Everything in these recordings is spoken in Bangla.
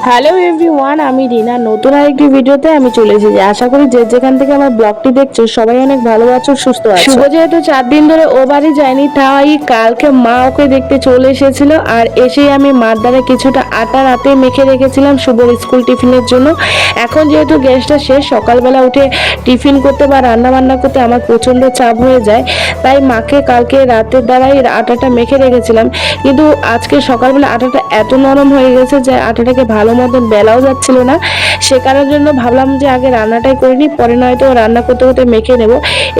হ্যালো এভরিওয়ান, আমি রিনা। নতুন আরেকটি ভিডিওতে আমি চলে এসেছি। আশা করি যে যেখান থেকে আমার ব্লগটি দেখছো সবাই অনেক ভালো আছো, সুস্থ আছো। শুভ যেহেতু 4 দিন ধরে ও বাড়ি যায়নি, তাই কালকে মা ওকে দেখতে চলে এসেছিল। আর এসেই আমি মার দ্বারা কিছুটা আটা রাতে মেখে রেখেছিলাম শুভর স্কুল টিফিনের জন্য। এখন যেহেতু গ্যাসটা শেষ, সকালবেলা উঠে টিফিন করতে বা রান্না বান্না করতে আমার প্রচণ্ড চাপ হয়ে যায়, তাই মাকে কালকে রাতের দ্বারাই আটাটা মেখে রেখেছিলাম। কিন্তু আজকে সকালবেলা আটাটা এত নরম হয়ে গেছে যে আটাটাকে ভালো মতন বেলাও যাচ্ছিল না। সে কারণের জন্য ভাবলাম যে আগে রান্নাটাই করিনি, পরে নয়তো রান্না করতে করতে মেখে নেব।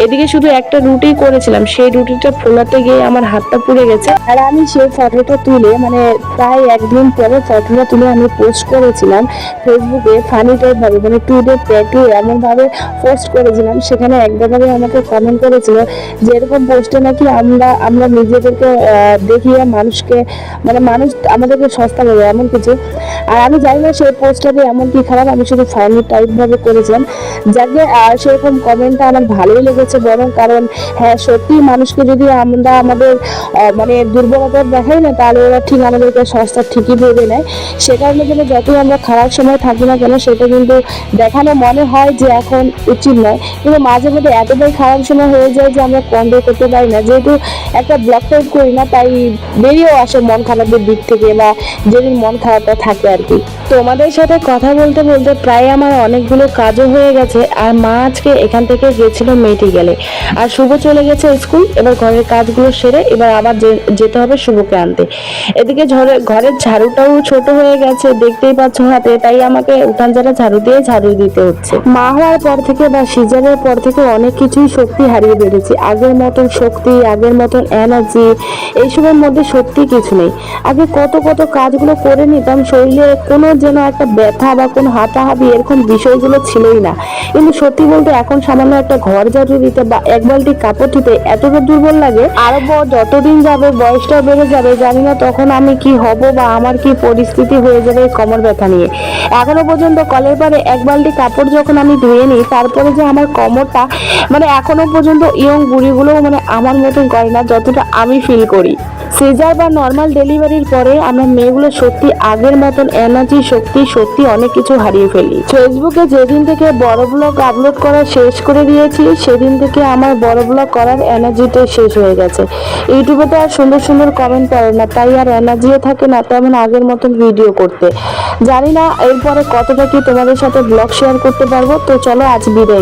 এদিকে শুধু একটা রুটি করেছিলাম, সেই রুটিটা ফোলাতে গিয়ে আমার হাতটা পুড়ে গেছে। আর আমি সেই ফটোটা তুলে প্রায় একদিন পরে ফটোটা তুলে আমি পোস্ট করেছিলাম ফেসবুকে, ফানি টাইপ ভাবে, টুডে ট্যাটু এমন ভাবে পোস্ট করেছিলাম। সেখানে একজনই আমাকে কমেন্ট করেছিল যে এরকম পোস্টে নাকি আমরা আমরা নিজেদেরকে দেখিয়ে মানুষকে মানুষ আমাদেরকে সস্তা বলে এমন কিছু। আর আমি জানি না সেই পোস্টটাতে এমন কি খারাপ, আমি শুধু ফানি টাইপ ভাবে করেছিলাম। যাকে সেরকম কমেন্টটা আমার ভালোই লেগেছে বরং, কারণ হ্যাঁ সত্যি মানুষকে যদি আমরা আমাদের দুর্বলতা দেখাই না, তাহলে ওরা ঠিক আমাদেরকে সস্তা ঠিকই ভেবে নেয়। সে কারণে যেন যতই আমরা খারাপ সময় থাকি না কেন, সেটা কিন্তু দেখানো মনে হয় যে এখন উচিত নয়, কিন্তু মাঝে মধ্যে এতটাই খারাপ সময় হয়ে যায় যে আমরা কন্ট্রোল করতে পারি না। যেহেতু একটা ব্লগ টাইপ করি না, তাই বেরিয়েও আসে মন খারাপের দিক থেকে, বা যেদিন মন খারাপটা থাকে আর কি। তোমাদের সাথে কথা বলতে বলতে প্রায় আমার অনেকগুলো কাজও হয়ে গেছে। আর মা আজকে এখান থেকে গেছিল মেডিকেলে, আর শুভ চলে গেছে স্কুল। এবার ঘরের কাজগুলো সেরে এবার আবার যেতে হবে শুভকে আনতে। এদিকে ঘরের ঝাড়ুটাও ছোট হয়ে গেছে, দেখতেই পাচ্ছ হাতে, তাই আমাকে উঠান ঝাড়ু দিয়ে ঝাড়ু দিতে হচ্ছে। মা হওয়ার পর থেকে বা সিজারের পর থেকে অনেক কিছুই শক্তি হারিয়ে ফেলেছি। আগের মতন শক্তি, আগের মতন এনার্জি এইসবের মধ্যে সত্যি কিছু নেই। আগে কত কত কাজগুলো করে নিতাম, শরীরে কোনো যেন একটা ব্যথা বা কোনো হাতাহাতি এরকম বিষয়গুলো ছিলই না। কিন্তু সত্যি বলতে এখন সামান্য একটা ঘর ঝাড়ু দিতে বা এক বালতি কাপড় ধুতে এতটা দুর্বল লাগে। আরো যতদিন যাবে, বয়সটা বেড়ে যাবে, জানি না তখন আমি কি হব বা আমার কি পরিস্থিতি হয়ে যাবে কোমর ব্যথা নিয়ে। এখনো পর্যন্ত কলের পারে এক বালতি কাপড় যখন আমি ধুয়ে নিই, তারপরে যে আমার কোমরটা এখনো পর্যন্ত ইয়ং বুড়িগুলো আমার মতন করে না, যতটা আমি ফিল করি। সিজার বা নর্মাল ডেলিভারির পরে আমরা মেয়েগুলো সত্যি আগের মতন এনার্জি, শক্তি সত্যি অনেক কিছু হারিয়ে ফেলি। ফেসবুকে যেদিন থেকে বড় ব্লগ আপলোড করা শেষ করে দিয়েছি, সেদিন থেকে আমার বড় ব্লগ করার এনার্জিটাই শেষ হয়ে গেছে। ইউটিউবে তো আর সুন্দর সুন্দর কমেন্ট পড়ে না, তাই আর এনার্জিও থাকে না তেমন আগের মতন ভিডিও করতে। জানি না এরপরে কতটা কি তোমাদের সাথে ব্লগ শেয়ার করতে পারবো। তো চলো আজ বিদায়।